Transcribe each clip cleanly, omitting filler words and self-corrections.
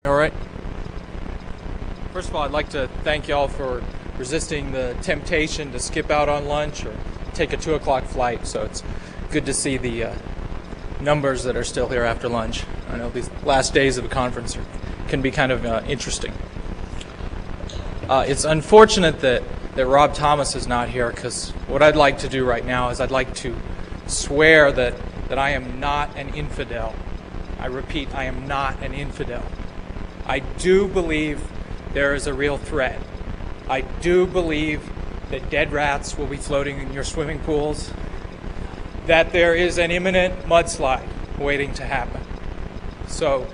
All right. First of all, I'd like to thank y'all for resisting the temptation to skip out on lunch or take a 2 o'clock flight. So it's good to see the numbers that are still here after lunch. I know these last days of the conference can be kind of interesting. It's unfortunate that Rob Thomas is not here, because what I'd like to do right now is I'd like to swear that I am not an infidel. I repeat, I am not an infidel. I do believe there is a real threat. I do believe that dead rats will be floating in your swimming pools, that there is an imminent mudslide waiting to happen. So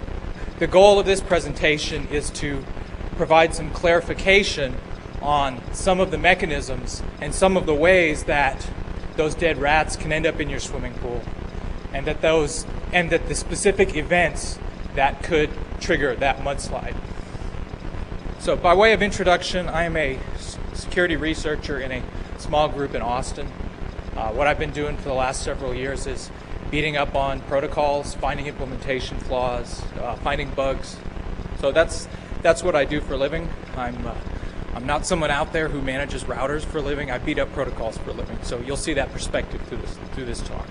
the goal of this presentation is to provide some clarification on some of the mechanisms and some of the ways that those dead rats can end up in your swimming pool, and that the specific events that could trigger that mudslide. So by way of introduction, I am a security researcher in a small group in Austin. What I've been doing for the last several years is beating up on protocols, finding implementation flaws, finding bugs. So that's what I do for a living. I'm not someone out there who manages routers for a living. I beat up protocols for a living. So you'll see that perspective through this talk.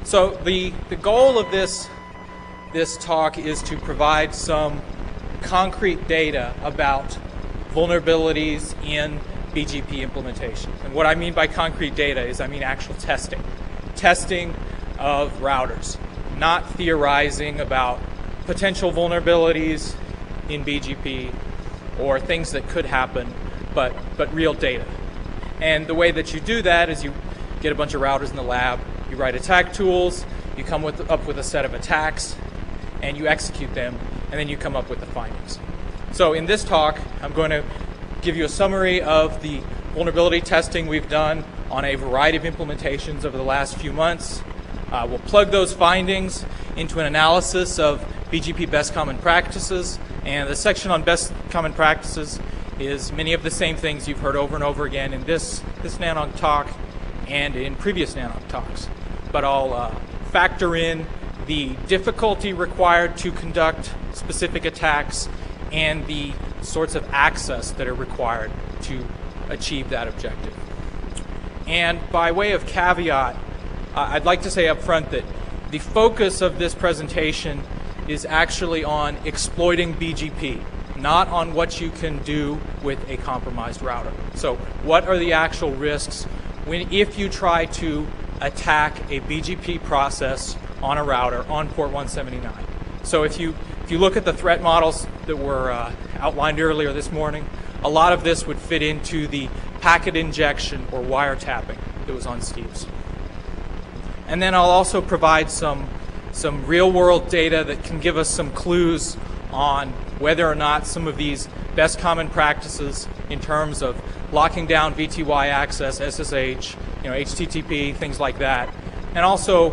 So the goal of this talk is to provide some concrete data about vulnerabilities in BGP implementations. And what I mean by concrete data is I mean actual testing of routers, not theorizing about potential vulnerabilities in BGP or things that could happen, but real data. And the way that you do that is you get a bunch of routers in the lab, you write attack tools, you come up with a set of attacks, and you execute them, and then you come up with the findings. So in this talk, I'm going to give you a summary of the vulnerability testing we've done on a variety of implementations over the last few months. We'll plug those findings into an analysis of BGP best common practices, and the section on best common practices is many of the same things you've heard over and over again in this NANOG talk and in previous NANOG talks. But I'll factor in the difficulty required to conduct specific attacks and the sorts of access that are required to achieve that objective. And by way of caveat, I'd like to say up front that the focus of this presentation is actually on exploiting BGP, not on what you can do with a compromised router. So what are the actual risks if you try to attack a BGP process on a router on port 179? So if you look at the threat models that were outlined earlier this morning, a lot of this would fit into the packet injection or wiretapping that was on Steve's. And then I'll also provide some real-world data that can give us some clues on whether or not some of these best common practices in terms of locking down VTY access, SSH, HTTP, things like that, and also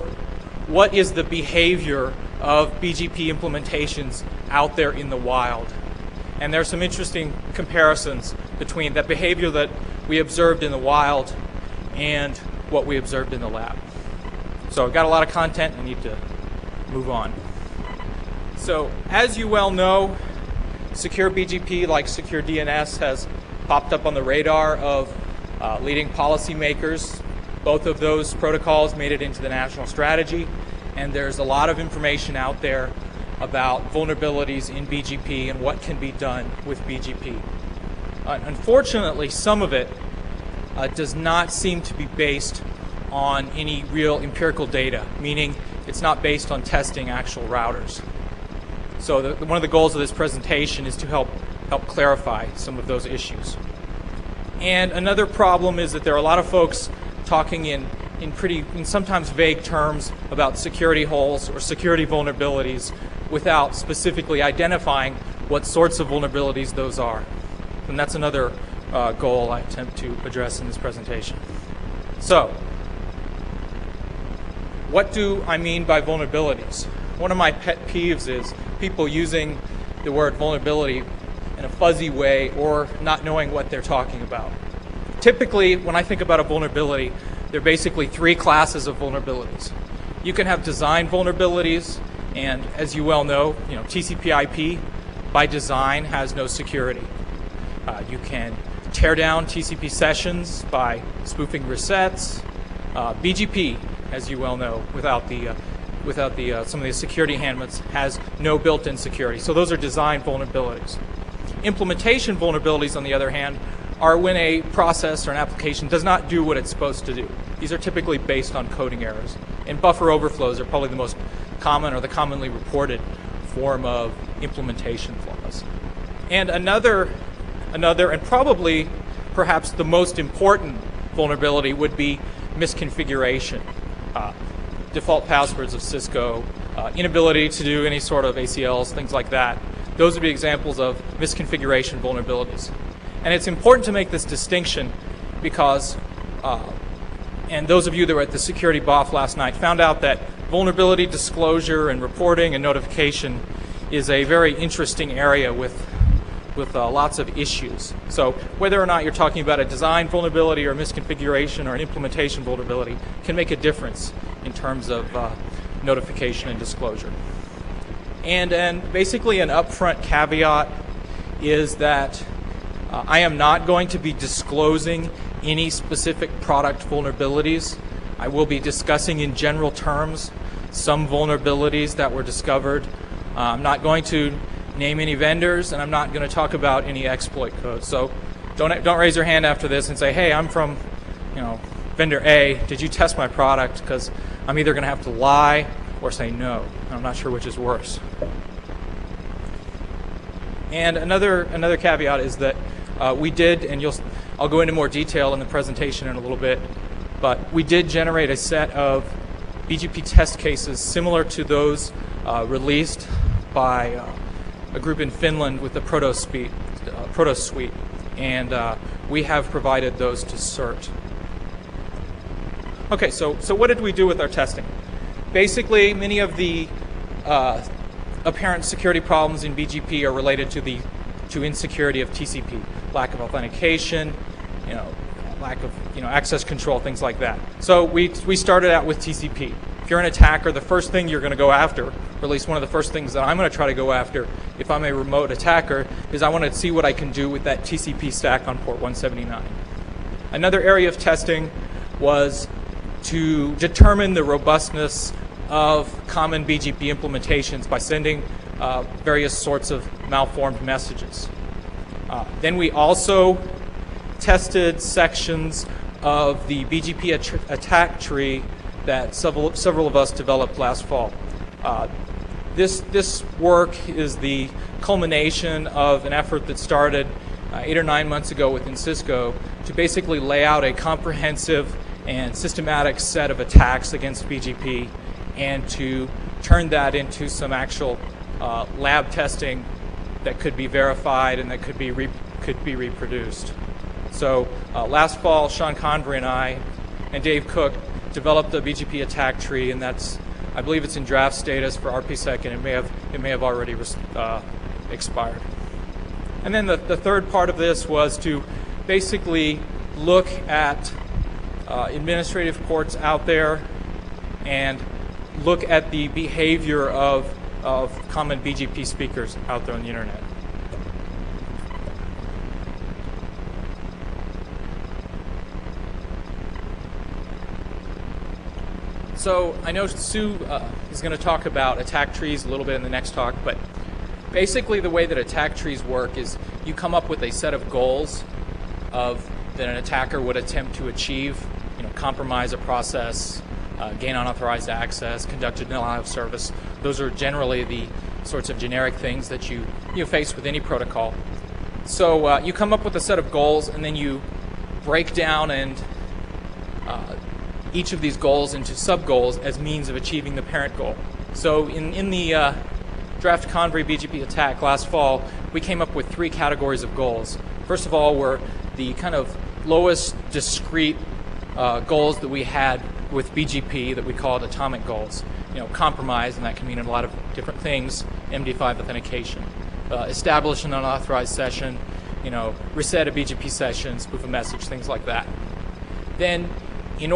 what is the behavior of BGP implementations out there in the wild. And there are some interesting comparisons between that behavior that we observed in the wild and what we observed in the lab. So I've got a lot of content. I need to move on. So as you well know, secure BGP, like secure DNS, has popped up on the radar of leading policymakers. Both of those protocols made it into the national strategy, and there's a lot of information out there about vulnerabilities in BGP and what can be done with BGP. Unfortunately, some of it does not seem to be based on any real empirical data, meaning it's not based on testing actual routers. So one of the goals of this presentation is to help clarify some of those issues. And another problem is that there are a lot of folks talking in sometimes vague terms about security holes or security vulnerabilities without specifically identifying what sorts of vulnerabilities those are. And that's another goal I attempt to address in this presentation. So, what do I mean by vulnerabilities? One of my pet peeves is people using the word vulnerability in a fuzzy way or not knowing what they're talking about. Typically, when I think about a vulnerability, there are basically three classes of vulnerabilities. You can have design vulnerabilities, And as you well know, TCP/IP by design has no security. You can tear down TCP sessions by spoofing resets. BGP, as you well know, without some of the security enhancements, has no built-in security. So those are design vulnerabilities. Implementation vulnerabilities, on the other hand, are when a process or an application does not do what it's supposed to do. These are typically based on coding errors. And buffer overflows are probably the most common or the commonly reported form of implementation flaws. And another and probably perhaps the most important vulnerability would be misconfiguration. Default passwords of Cisco, inability to do any sort of ACLs, things like that. Those would be examples of misconfiguration vulnerabilities. And it's important to make this distinction because, and those of you that were at the security BOF last night found out that vulnerability disclosure and reporting and notification is a very interesting area with lots of issues. So whether or not you're talking about a design vulnerability or misconfiguration or an implementation vulnerability can make a difference in terms of notification and disclosure. And basically an upfront caveat is that I am not going to be disclosing any specific product vulnerabilities. I will be discussing in general terms some vulnerabilities that were discovered. I'm not going to name any vendors, and I'm not going to talk about any exploit codes. So don't raise your hand after this and say, hey, I'm from vendor A, did you test my product? Because I'm either going to have to lie or say no. I'm not sure which is worse. And another caveat is that we did, and I'll go into more detail in the presentation in a little bit, but we did generate a set of BGP test cases similar to those released by a group in Finland with the Proto Suite, and we have provided those to CERT. Okay, so what did we do with our testing? Basically, many of the apparent security problems in BGP are related to insecurity of TCP, lack of authentication, lack of access control, things like that. So we started out with TCP. If you're an attacker, the first thing you're going to go after, or at least one of the first things that I'm going to try to go after if I'm a remote attacker, is I want to see what I can do with that TCP stack on port 179. Another area of testing was to determine the robustness of common BGP implementations by sending various sorts of malformed messages. Then we also tested sections of the BGP Attack Tree that several of us developed last fall. This work is the culmination of an effort that started 8 or 9 months ago within Cisco to basically lay out a comprehensive and systematic set of attacks against BGP and to turn that into some actual lab testing that could be verified and that could be reproduced. So last fall, Sean Convery and I and Dave Cook developed the BGP Attack Tree, and I believe it's in draft status for RPSec, and it may have already expired. And then the third part of this was to basically look at administrative ports out there and look at the behavior of common BGP speakers out there on the internet. So I know Sue is going to talk about attack trees a little bit in the next talk, but basically the way that attack trees work is you come up with a set of goals that an attacker would attempt to achieve, compromise a process, gain unauthorized access, conduct a denial of service. Those are generally the sorts of generic things that you face with any protocol. So you come up with a set of goals, and then you break down each of these goals into sub-goals as means of achieving the parent goal. So in the draft Convery BGP attack last fall, we came up with 3 categories of goals. First of all were the kind of lowest discrete goals that we had with BGP that we called atomic goals. Compromise, and that can mean a lot of different things, MD5 authentication, establish an unauthorized session, reset a BGP session, spoof a message, things like that. Then you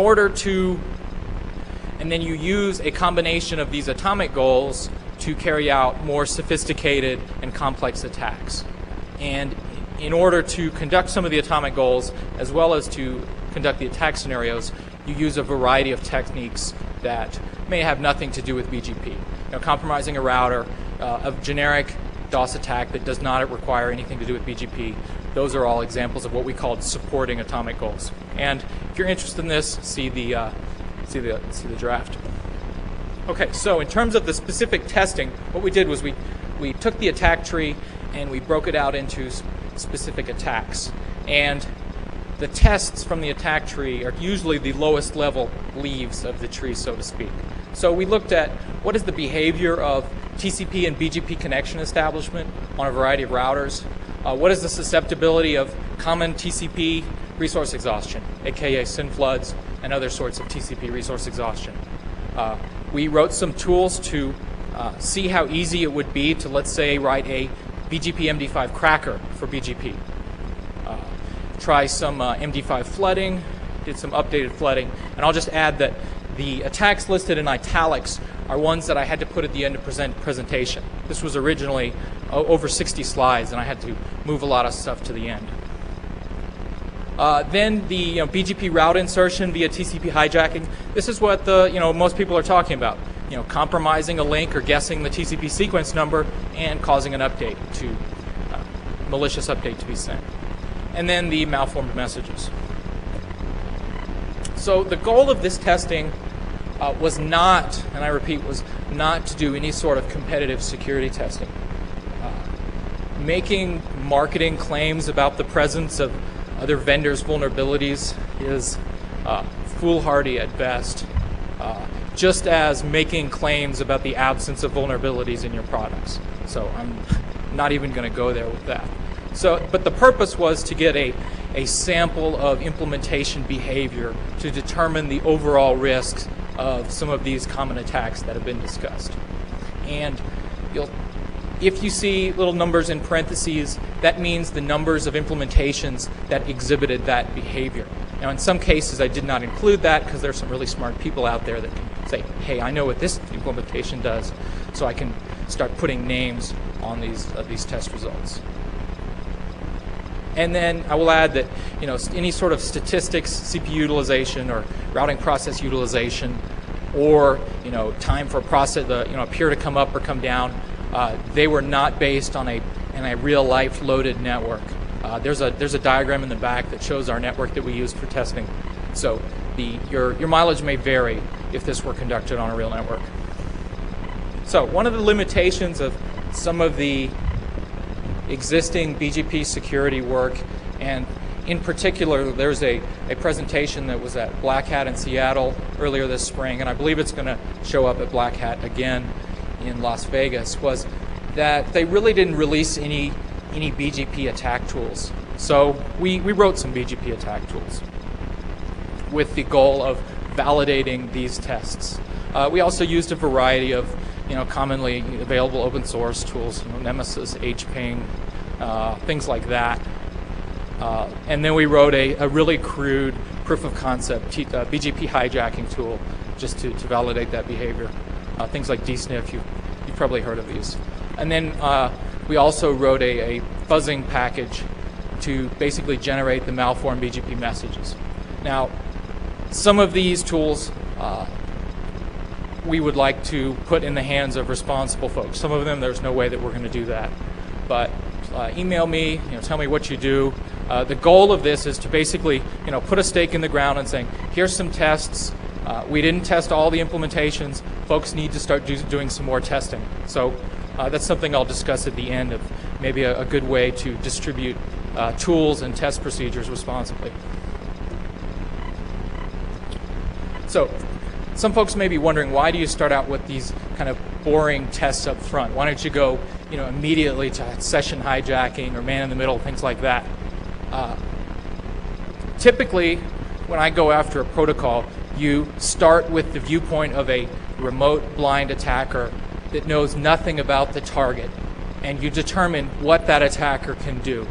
use a combination of these atomic goals to carry out more sophisticated and complex attacks. And in order to conduct some of the atomic goals, as well as to conduct the attack scenarios, you use a variety of techniques that may have nothing to do with BGP. Compromising a router, a generic DOS attack that does not require anything to do with BGP, those are all examples of what we call supporting atomic goals. And if you're interested in this, see the draft. Okay, so in terms of the specific testing, what we did was we took the attack tree and we broke it out into specific attacks. And the tests from the attack tree are usually the lowest level leaves of the tree, so to speak. So we looked at what is the behavior of TCP and BGP connection establishment on a variety of routers. What is the susceptibility of common TCP resource exhaustion, aka SYN floods and other sorts of TCP resource exhaustion. We wrote some tools to see how easy it would be to, let's say, write a BGP MD5 cracker for BGP. Try some MD5 flooding, did some updated flooding, and I'll just add that the attacks listed in italics are ones that I had to put at the end of presentation. This was originally over 60 slides, and I had to move a lot of stuff to the end. Then the BGP route insertion via TCP hijacking. This is what most people are talking about. Compromising a link or guessing the TCP sequence number and causing an update to malicious update to be sent. And then the malformed messages. So the goal of this testing was not, and I repeat, was not to do any sort of competitive security testing. Making marketing claims about the presence of other vendors' vulnerabilities is foolhardy at best, just as making claims about the absence of vulnerabilities in your products. So I'm not even going to go there with that. But the purpose was to get a sample of implementation behavior to determine the overall risks of some of these common attacks that have been discussed. And if you see little numbers in parentheses, that means the numbers of implementations that exhibited that behavior. Now, in some cases, I did not include that because there's some really smart people out there that can say, hey, I know what this implementation does, so I can start putting names on these test results. And then I will add that any sort of statistics, CPU utilization, or routing process utilization, or time for a peer to come up or come down, they were not based on a real-life loaded network. There's a diagram in the back that shows our network that we used for testing. So your mileage may vary if this were conducted on a real network. So one of the limitations of some of the existing BGP security work, and in particular, there's a presentation that was at Black Hat in Seattle earlier this spring, and I believe it's going to show up at Black Hat again in Las Vegas, was that they really didn't release any BGP attack tools. So we wrote some BGP attack tools with the goal of validating these tests. We also used a variety of commonly available open source tools, Nemesis, HPing, things like that. And then we wrote a really crude proof of concept BGP hijacking tool just to validate that behavior. Things like DSNF, you've probably heard of these. And then we also wrote a fuzzing package to basically generate the malformed BGP messages. Now, some of these tools we would like to put in the hands of responsible folks. Some of them, there's no way that we're going to do that. But email me, tell me what you do. The goal of this is to basically, put a stake in the ground and saying, here's some tests. We didn't test all the implementations. Folks need to start doing some more testing. So that's something I'll discuss at the end of maybe a good way to distribute tools and test procedures responsibly. So some folks may be wondering, why do you start out with these kind of boring tests up front? Why don't you go immediately to session hijacking or man in the middle, things like that? Typically, when I go after a protocol, you start with the viewpoint of a remote blind attacker that knows nothing about the target, and you determine what that attacker can do.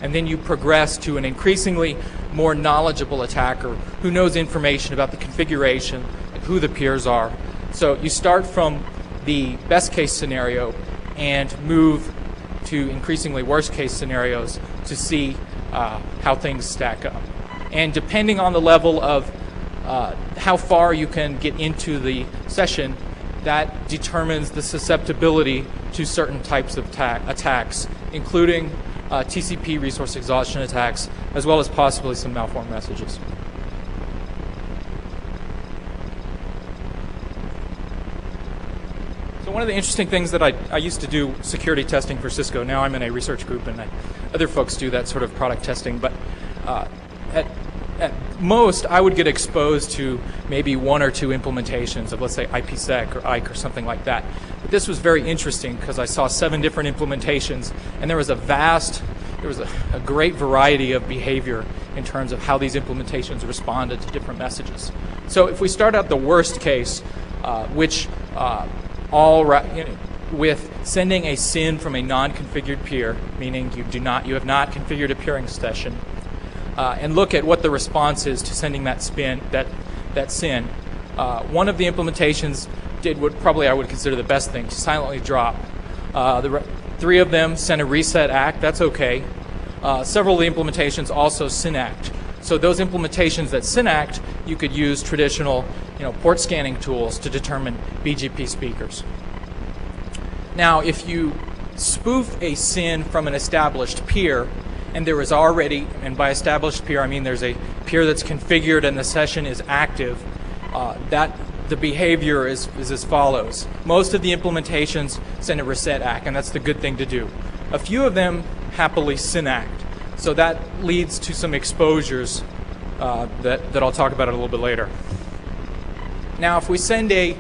And then you progress to an increasingly more knowledgeable attacker who knows information about the configuration, who the peers are. So you start from the best case scenario and move to increasingly worse case scenarios to see how things stack up. And depending on the level of how far you can get into the session, that determines the susceptibility to certain types of attacks, including TCP resource exhaustion attacks, as well as possibly some malformed messages. So one of the interesting things that I used to do security testing for Cisco. Now I'm in a research group, and other folks do that sort of product testing. But at most, I would get exposed to maybe 1 or 2 implementations of, let's say, IPsec or IKE or something like that. But this was very interesting because I saw 7 different implementations, and there was a great variety of behavior in terms of how these implementations responded to different messages. So if we start out the worst case, with sending a SYN from a non-configured peer, meaning you have not configured a peering session, and look at what the response is to sending that SYN. One of the implementations did what probably I would consider the best thing, to silently drop. 3 of them sent a reset ACK. That's okay. Several of the implementations also SYN-ACKed. So those implementations that SYN-ACKed, you could use traditional port scanning tools to determine BGP speakers. Now, if you spoof a SYN from an established peer, and there is already, and by established peer I mean there's a peer that's configured and the session is active, the behavior is as follows. Most of the implementations send a reset ACK, and that's the good thing to do. A few of them happily SYN-ACKed, so that leads to some exposures that I'll talk about a little bit later. Now, if we send a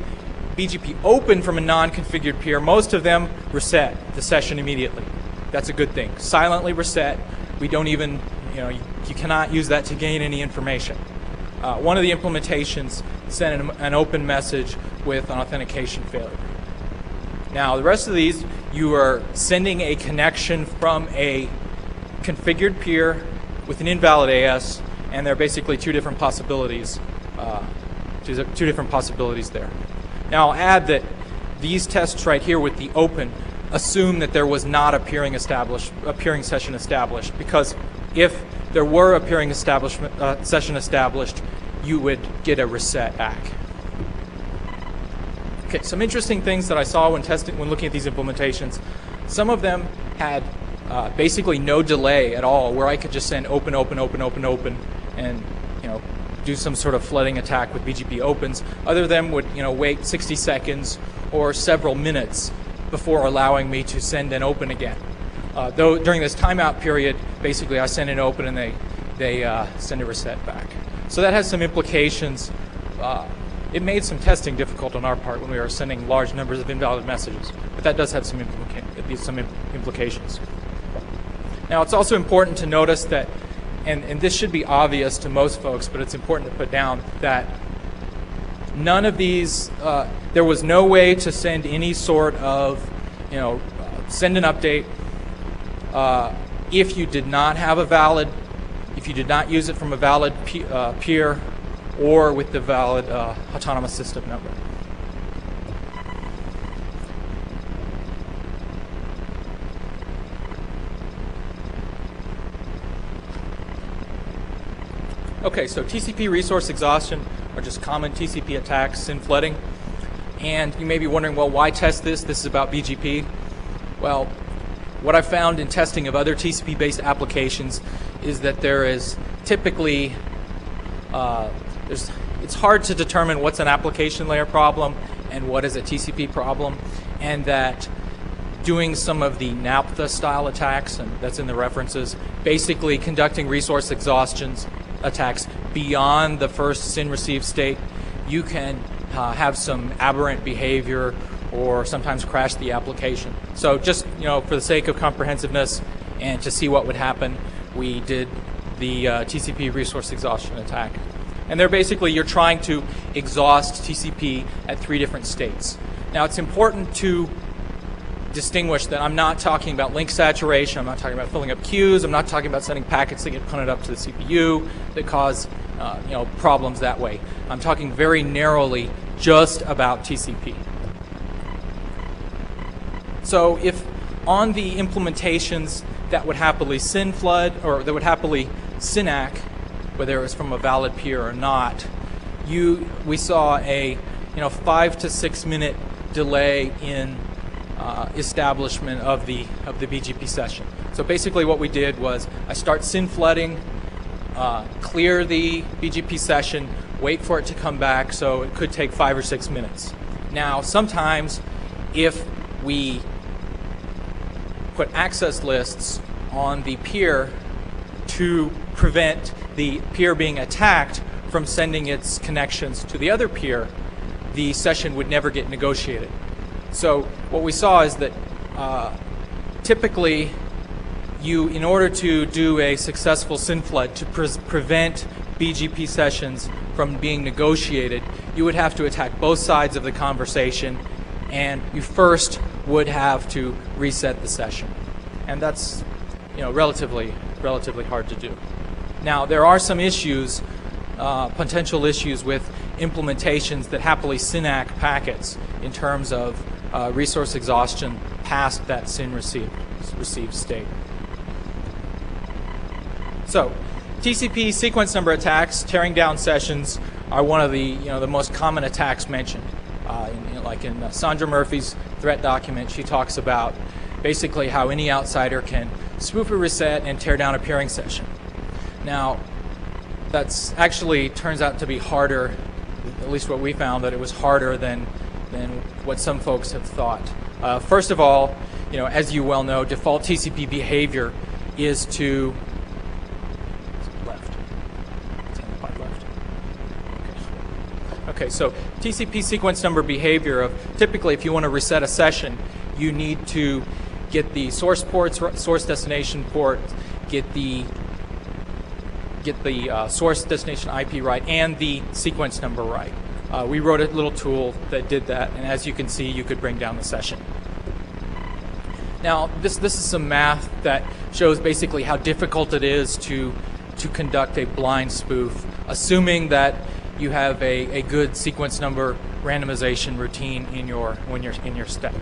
BGP open from a non-configured peer, most of them reset the session immediately. That's a good thing. Silently reset. We don't even, you cannot use that to gain any information. One of the implementations sent an open message with an authentication failure. Now, the rest of these, you are sending a connection from a configured peer with an invalid AS, and there are basically 2 different possibilities. Two different possibilities there. Now, I'll add that these tests right here with the open assume that there was not a peering session established, because if there were a peering session established, you would get a reset ACK. Okay, some interesting things that I saw when looking at these implementations. Some of them had basically no delay at all, where I could just send open, open, open, open, open, and do some sort of flooding attack with BGP opens. Other of them would wait 60 seconds or several minutes before allowing me to send an open again. Though during this timeout period, basically I send an open and they send a reset back. So that has some implications. It made some testing difficult on our part when we were sending large numbers of invalid messages, but that does have some implications. Now, it's also important to notice that, and this should be obvious to most folks, but it's important to put down that none of these, there was no way to send any sort of, send an update if you did not have if you did not use it from a valid peer or with the valid autonomous system number. Okay, so TCP resource exhaustion are just common TCP attacks, SYN flooding. And you may be wondering, well, why test this? This is about BGP. Well, what I found in testing of other TCP-based applications is that there is typically, it's hard to determine what's an application layer problem and what is a TCP problem, and that doing some of the NAPTHA style attacks, and that's in the references, basically conducting resource exhaustions attacks beyond the first SYN receive state, you can have some aberrant behavior or sometimes crash the application. So just for the sake of comprehensiveness and to see what would happen, we did the TCP resource exhaustion attack. And they're basically, you're trying to exhaust TCP at 3 different states. Now, it's important to distinguish that I'm not talking about link saturation, I'm not talking about filling up queues, I'm not talking about sending packets that get punted up to the CPU that cause problems that way. I'm talking very narrowly just about TCP. So if on the implementations that would happily SYN-FLOOD, or that would happily SYNAC, whether it was from a valid peer or not, we saw a 5 to 6 minute delay in establishment of the BGP session. So basically what we did was I start SYN-flooding, clear the BGP session, wait for it to come back, so it could take 5 or 6 minutes. Now sometimes if we put access lists on the peer to prevent the peer being attacked from sending its connections to the other peer, the session would never get negotiated. So what we saw is that typically in order to do a successful SYN-FLOOD to prevent BGP sessions from being negotiated, you would have to attack both sides of the conversation, and you first would have to reset the session. And that's relatively hard to do. Now there are some issues, potential issues with implementations that happily SYNAC packets in terms of resource exhaustion past that SYN received state. So TCP sequence number attacks, tearing down sessions, are one of the the most common attacks mentioned. Like in Sandra Murphy's threat document, she talks about basically how any outsider can spoof a reset and tear down a peering session. Now, that's actually turns out to be harder, at least what we found, that it was harder than what some folks have thought. First of all, as you well know, default TCP behavior is to Okay, so TCP sequence number behavior of typically if you want to reset a session, you need to get the source ports, source destination port, get the source destination IP right, and the sequence number right. We wrote a little tool that did that, and as you can see, you could bring down the session. Now, this is some math that shows basically how difficult it is to conduct a blind spoof, assuming that you have a good sequence number randomization routine in your stack.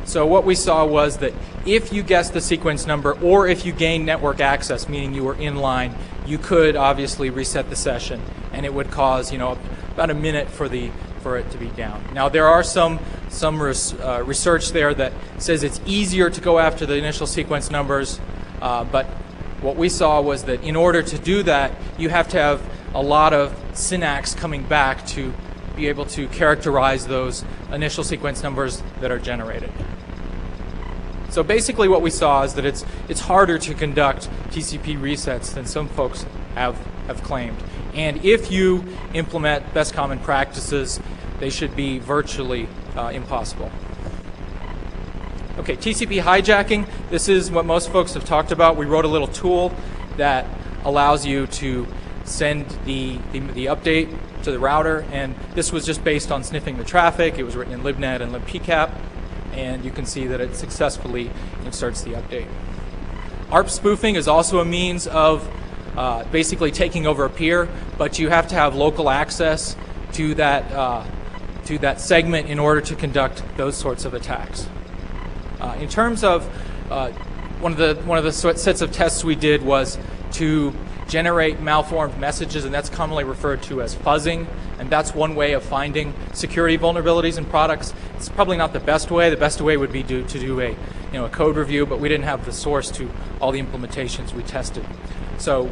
So what we saw was that if you guessed the sequence number, or if you gained network access, meaning you were in line, you could obviously reset the session, and it would cause about a minute for it to be down. Now there are some research there that says it's easier to go after the initial sequence numbers, but what we saw was that in order to do that, you have to have a lot of SYNACs coming back to be able to characterize those initial sequence numbers that are generated. So basically what we saw is that it's harder to conduct TCP resets than some folks have claimed. And if you implement best common practices, they should be virtually impossible. Okay, TCP hijacking, this is what most folks have talked about. We wrote a little tool that allows you to send the update to the router, and this was just based on sniffing the traffic. It was written in libnet and libpcap, and you can see that it successfully inserts the update. ARP spoofing is also a means of basically taking over a peer, but you have to have local access to that segment in order to conduct those sorts of attacks. In terms of one of the sets of tests we did was to generate malformed messages, and that's commonly referred to as fuzzing, and that's one way of finding security vulnerabilities in products. It's probably not the best way. The best way would be to do a code review, but we didn't have the source to all the implementations we tested. So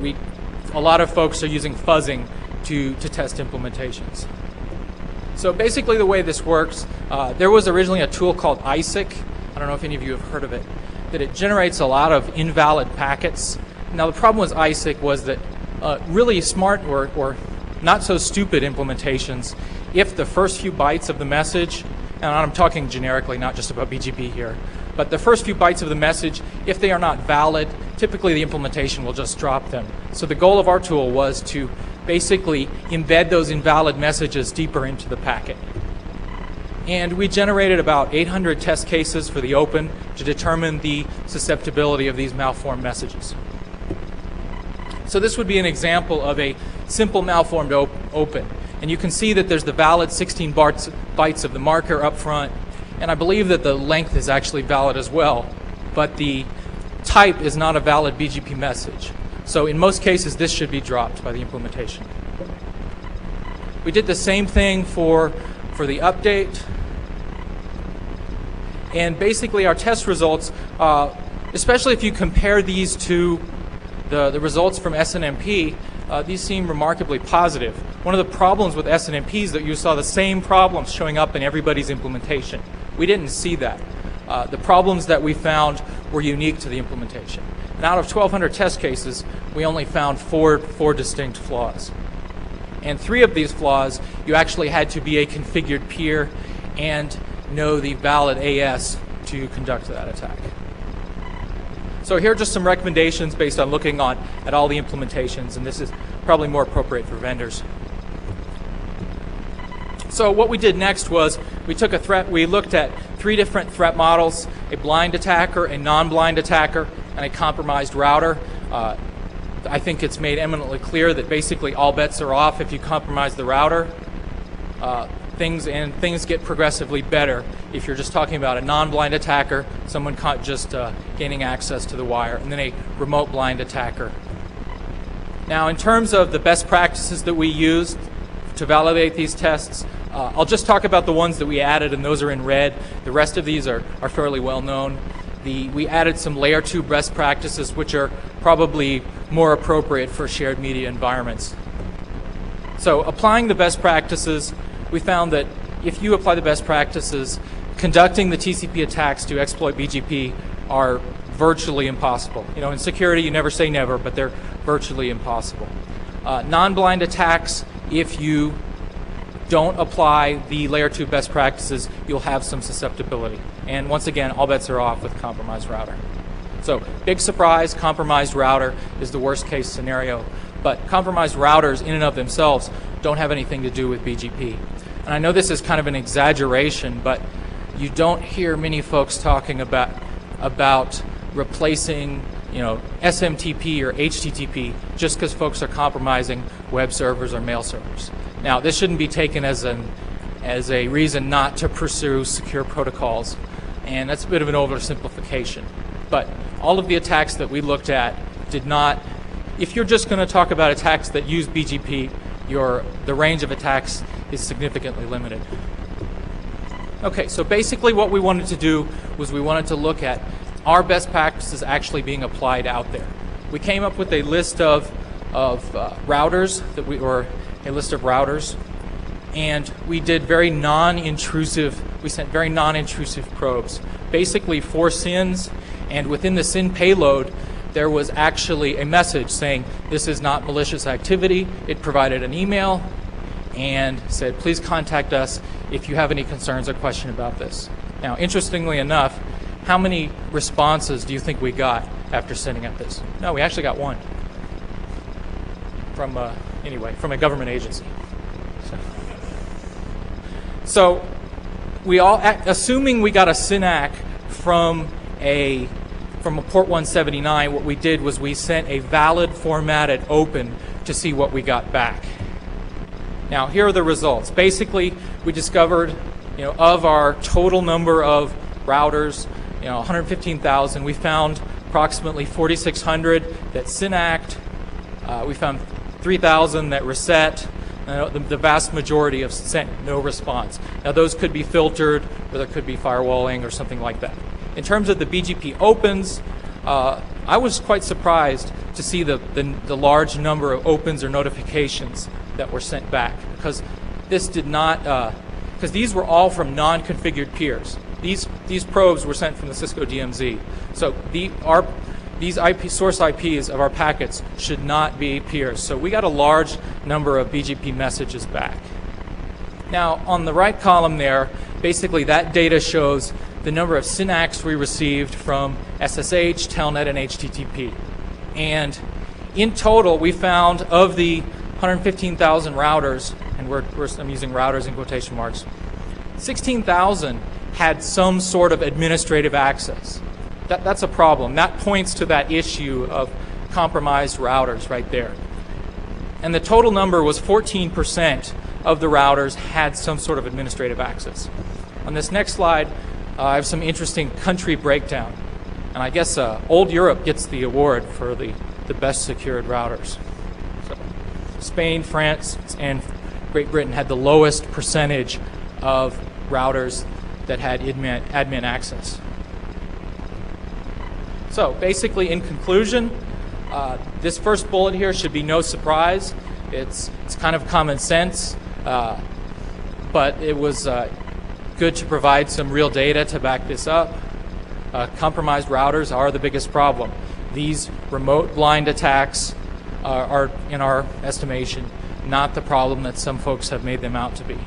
a lot of folks are using fuzzing to test implementations. So basically the way this works, there was originally a tool called ISIC. I don't know if any of you have heard of it, that it generates a lot of invalid packets. Now the problem with ISIC was that really smart or not so stupid implementations, if the first few bytes of the message, and I'm talking generically, not just about BGP here, but the first few bytes of the message, if they are not valid, typically the implementation will just drop them. So the goal of our tool was to basically embed those invalid messages deeper into the packet. And we generated about 800 test cases for the open to determine the susceptibility of these malformed messages. So this would be an example of a simple malformed open. And you can see that there's the valid 16 bytes of the marker up front, and I believe that the length is actually valid as well, but the type is not a valid BGP message. So in most cases, this should be dropped by the implementation. We did the same thing for the update. And basically our test results, especially if you compare these to the results from SNMP, these seem remarkably positive. One of the problems with SNMP is that you saw the same problems showing up in everybody's implementation. We didn't see that. The problems that we found were unique to the implementation. And out of 1,200 test cases, we only found four distinct flaws. And 3 of these flaws, you actually had to be a configured peer and know the valid AS to conduct that attack. So here are just some recommendations based on looking at all the implementations, and this is probably more appropriate for vendors. So what we did next was we took a threat, we looked at 3 different threat models, a blind attacker, a non-blind attacker, and a compromised router. I think it's made eminently clear that basically all bets are off if you compromise the router. Things get progressively better if you're just talking about a non-blind attacker, someone just gaining access to the wire, and then a remote blind attacker. Now, in terms of the best practices that we used to validate these tests, I'll just talk about the ones that we added, and those are in red. The rest of these are fairly well known. We added some layer 2 best practices, which are probably more appropriate for shared media environments. So applying the best practices, we found that if you apply the best practices, conducting the TCP attacks to exploit BGP are virtually impossible. You know, in security, you never say never, but they're virtually impossible. Non-blind attacks, if you don't apply the layer 2 best practices, you'll have some susceptibility. And once again, all bets are off with compromised router. So big surprise, compromised router is the worst case scenario. But compromised routers in and of themselves don't have anything to do with BGP. And I know this is kind of an exaggeration, but you don't hear many folks talking about replacing, you know, SMTP or HTTP just because folks are compromising web servers or mail servers. Now, this shouldn't be taken as a reason not to pursue secure protocols, and that's a bit of an oversimplification. But all of the attacks that we looked at did not. If you're just going to talk about attacks that use BGP, the range of attacks is significantly limited. Okay, so basically what we wanted to do was we wanted to look at our best practices actually being applied out there. We came up with a list of routers and we did very non-intrusive. We sent very non-intrusive probes, basically 4 SYNs, and within the SYN payload, there was actually a message saying this is not malicious activity. It provided an email and said, please contact us if you have any concerns or question about this. Now, interestingly enough, how many responses do you think we got after sending out this? No, we actually got 1 from a government agency. So we all, assuming we got a SYNAC from a port 179, what we did was we sent a valid formatted open to see what we got back. Now, here are the results. Basically, we discovered, you know, of our total number of routers, you know, 115,000, we found approximately 4,600 that SYNAC'd. We found 3,000 that reset. The vast majority have sent no response. Now, those could be filtered, or there could be firewalling or something like that. In terms of the BGP opens, I was quite surprised to see the large number of opens or notifications that were sent back, because this did not, because these were all from non-configured peers. These probes were sent from the Cisco DMZ. So these source IPs of our packets should not be peers. So we got a large number of BGP messages back. Now, on the right column there, basically that data shows the number of SYNACs we received from SSH, Telnet, and HTTP. And in total, we found of the 115,000 routers, and I'm using routers in quotation marks, 16,000 had some sort of administrative access. That's a problem. That points to that issue of compromised routers right there. And the total number was 14% of the routers had some sort of administrative access. On this next slide, I have some interesting country breakdown. And I guess old Europe gets the award for the best secured routers. So Spain, France, and Great Britain had the lowest percentage of routers that had admin access. So basically, in conclusion, this first bullet here should be no surprise. It's kind of common sense, but it was good to provide some real data to back this up. Compromised routers are the biggest problem. These remote blind attacks are, in our estimation, not the problem that some folks have made them out to be.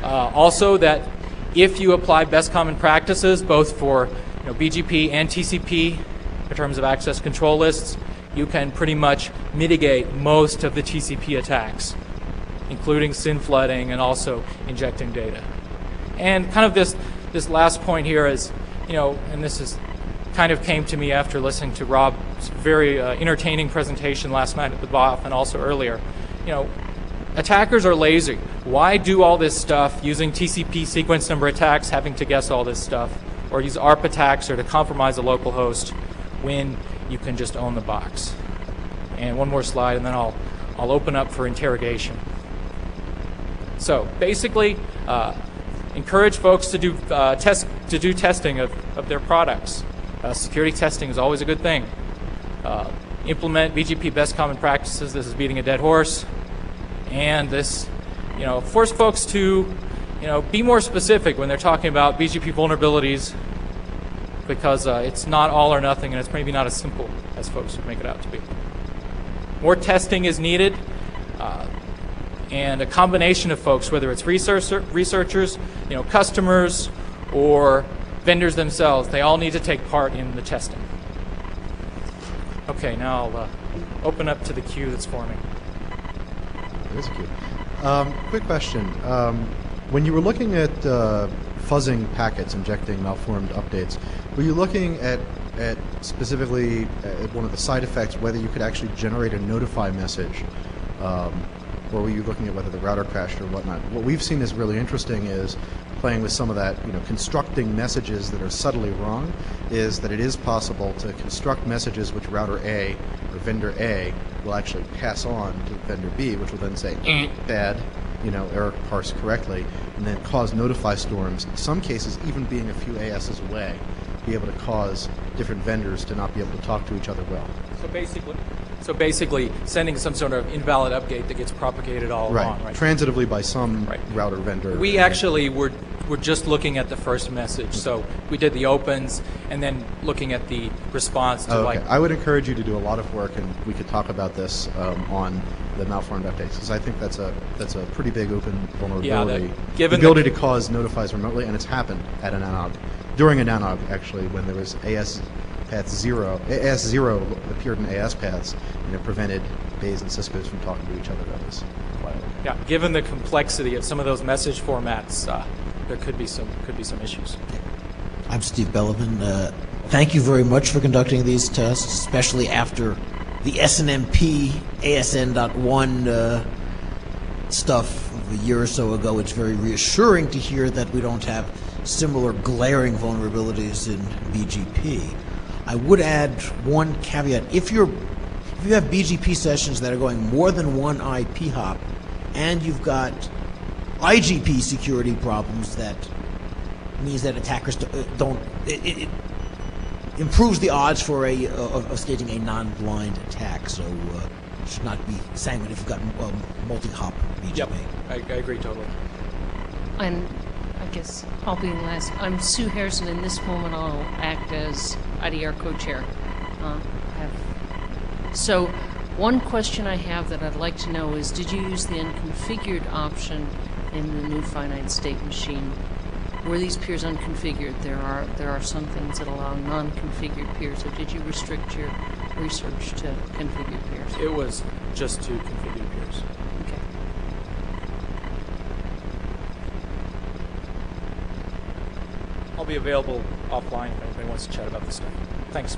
Also, that if you apply best common practices, both for BGP and TCP in terms of access control lists, you can pretty much mitigate most of the TCP attacks, including SYN flooding and also injecting data. And kind of this last point here is, and this is kind of came to me after listening to Rob's very entertaining presentation last night at the BOF and also earlier. Attackers are lazy. Why do all this stuff using TCP sequence number attacks, having to guess all this stuff, or use ARP attacks or to compromise a local host when you can just own the box? And one more slide, and then I'll open up for interrogation. So basically, encourage folks to do testing of their products. Security testing is always a good thing. Implement BGP best common practices. This is beating a dead horse. And this, force folks to, be more specific when they're talking about BGP vulnerabilities, because it's not all or nothing, and it's maybe not as simple as folks would make it out to be. More testing is needed, and a combination of folks, whether it's researchers, customers, or vendors themselves, they all need to take part in the testing. Okay, now I'll open up to the queue that's forming. There's a queue. Quick question. When you were looking at fuzzing packets, injecting malformed updates, were you looking at specifically at one of the side effects, whether you could actually generate a notify message, or were you looking at whether the router crashed or whatnot? What we've seen is really interesting is playing with some of that, constructing messages that are subtly wrong, is that it is possible to construct messages which router A or vendor A will actually pass on to vendor B, which will then say, bad, error parsed correctly, and then cause notify storms, in some cases even being a few ASs away, be able to cause different vendors to not be able to talk to each other well. So basically, sending some sort of invalid update that gets propagated all along, right? Transitively by some router vendor. We actually were just looking at the first message, so we did the opens and then looking at the response to I would encourage you to do a lot of work, and we could talk about this on the malformed updates, because I think that's a pretty big open vulnerability. Yeah, the ability to cause notifies remotely, and it's happened at an anog, during an anog actually, when there was AS zero appeared in AS paths, and it prevented Bays and Ciscos from talking to each other. That was quite yeah. Given the complexity of some of those message formats, there could be some issues. I'm Steve Bellevin. Thank you very much for conducting these tests, especially after the SNMP ASN.1 stuff a year or so ago. It's very reassuring to hear that we don't have similar glaring vulnerabilities in BGP. I would add one caveat. If you have BGP sessions that are going more than one IP hop, and you've got IGP security problems, that means that attackers don't. It improves the odds for of staging a non-blind attack. So it should not be sanguine if you've got multi-hop BGP. Yep, I agree totally. And I guess I'll be last. I'm Sue Harrison. In this moment, I'll act as IDR co-chair. So one question I have that I'd like to know is, did you use the unconfigured option in the new finite state machine? Were these peers unconfigured? There are some things that allow non-configured peers. So did you restrict your research to configured peers? It was just to configured peers. Okay. I'll be available offline if anybody wants to chat about this stuff. Thanks.